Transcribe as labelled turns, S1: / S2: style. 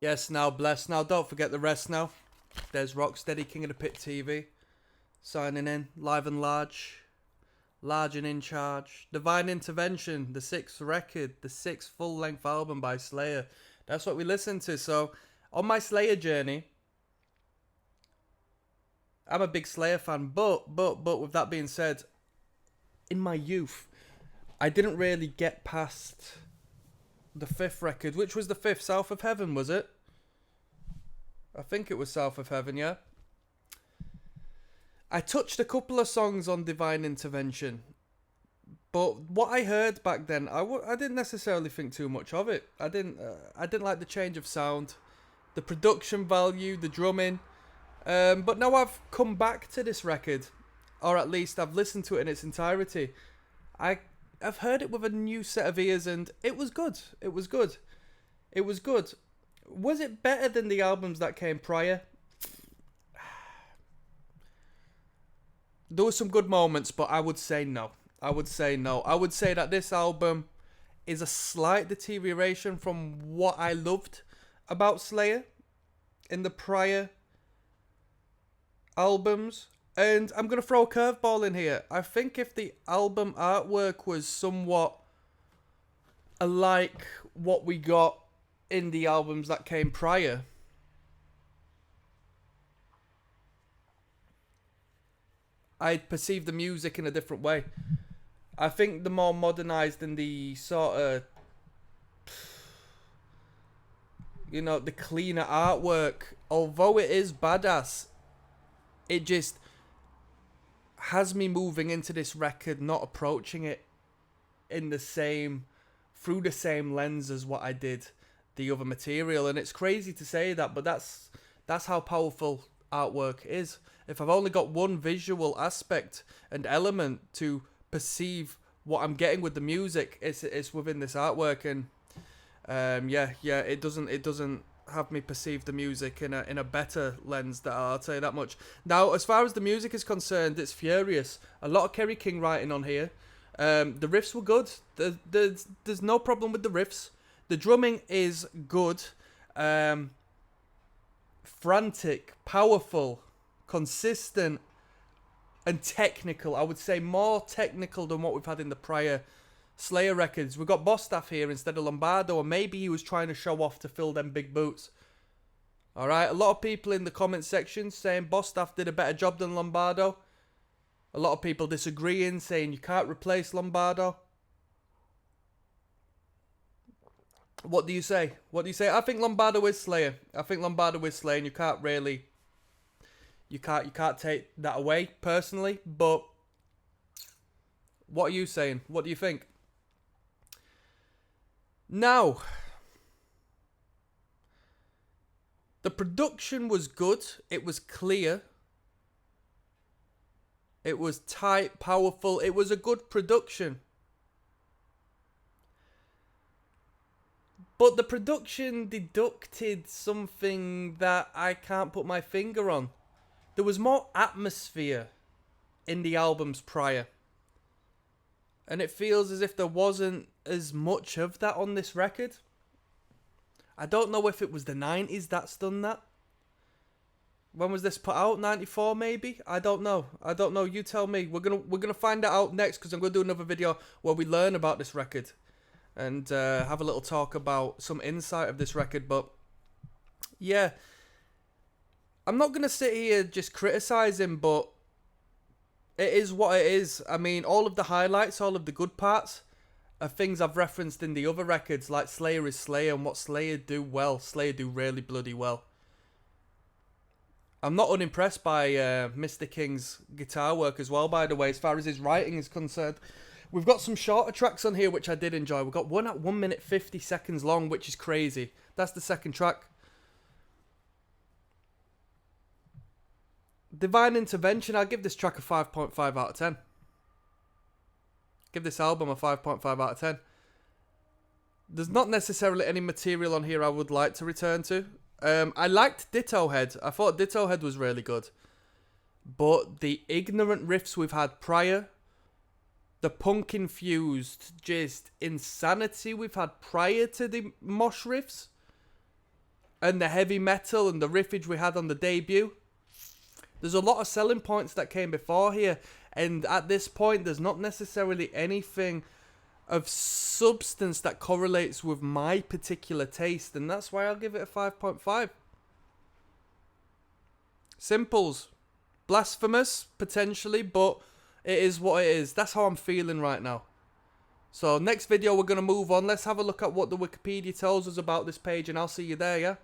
S1: Yes, now, bless now. Don't forget the rest now. There's Rocksteady, King of the Pit TV. Signing in, live and large. Large and in charge. Divine Intervention, the 6th record, the 6th full-length album by Slayer. That's what we listened to. So, on my Slayer journey, I'm a big Slayer fan. But, with that being said, in my youth, I didn't really get past the 5th record, which was the 5th, South of Heaven, was it? I think it was South of Heaven, yeah? I touched a couple of songs on Divine Intervention, but what I heard back then, I didn't necessarily think too much of it. I didn't like the change of sound, the production value, the drumming, but now I've come back to this record, or at least I've listened to it in its entirety. I've heard it with a new set of ears, and it was good. It was good. It was good. Was it better than the albums that came prior? There were some good moments, but I would say no. I would say that this album is a slight deterioration from what I loved about Slayer in the prior albums. And I'm going to throw a curveball in here. I think if the album artwork was somewhat alike what we got in the albums that came prior, I'd perceive the music in a different way. I think the more modernized and the sort of, the cleaner artwork, although it is badass, it just has me moving into this record, not approaching it through the same lens as what I did the other material. And it's crazy to say that, but that's how powerful artwork is. If I've only got one visual aspect and element to perceive what I'm getting with the music, it's within this artwork. And it doesn't have me perceive the music in a better lens. That I'll tell you that much. Now, as far as the music is concerned, it's furious. A lot of Kerry King writing on here. The riffs were good. There's no problem with the riffs. The drumming is good. Frantic, powerful, consistent, and technical. I would say more technical than what we've had in the prior Slayer records. We've got Bostaff here instead of Lombardo, or maybe he was trying to show off to fill them big boots. Alright, a lot of people in the comment section saying Bostaff did a better job than Lombardo. A lot of people disagreeing, saying you can't replace Lombardo. What do you say? I think Lombardo is Slayer. And you can't really... You can't take that away, personally. But what are you saying? What do you think? Now, the production was good. It was clear. It was tight, powerful. It was a good production. But the production deducted something that I can't put my finger on. There was more atmosphere in the albums prior. And it feels as if there wasn't as much of that on this record. I don't know if it was the 90s that's done that. When was this put out? 94 maybe? I don't know. You tell me. We're gonna find that out next, because I'm gonna do another video where we learn about this record and have a little talk about some insight of this record. But yeah, I'm not gonna sit here just criticize him, but it is what it is. I mean, all of the highlights, all of the good parts are things I've referenced in the other records, like Slayer is Slayer, and what Slayer do well. Slayer do really bloody well. I'm not unimpressed by Mr. King's guitar work as well, by the way, as far as his writing is concerned. We've got some shorter tracks on here, which I did enjoy. We've got one at 1 minute 50 seconds long, which is crazy. That's the second track. Divine Intervention, I'll give this track a 5.5 out of 10. Give this album a 5.5 out of 10. There's not necessarily any material on here I would like to return to. I liked Ditto Head. I thought Ditto Head was really good. But the ignorant riffs we've had prior, the punk-infused just insanity we've had prior to the mosh riffs, and the heavy metal and the riffage we had on the debut. There's a lot of selling points that came before here, and at this point there's not necessarily anything of substance that correlates with my particular taste, and that's why I'll give it a 5.5. Simples. Blasphemous, potentially, but it is what it is. That's how I'm feeling right now. So next video we're going to move on. Let's have a look at what the Wikipedia tells us about this page, and I'll see you there, yeah?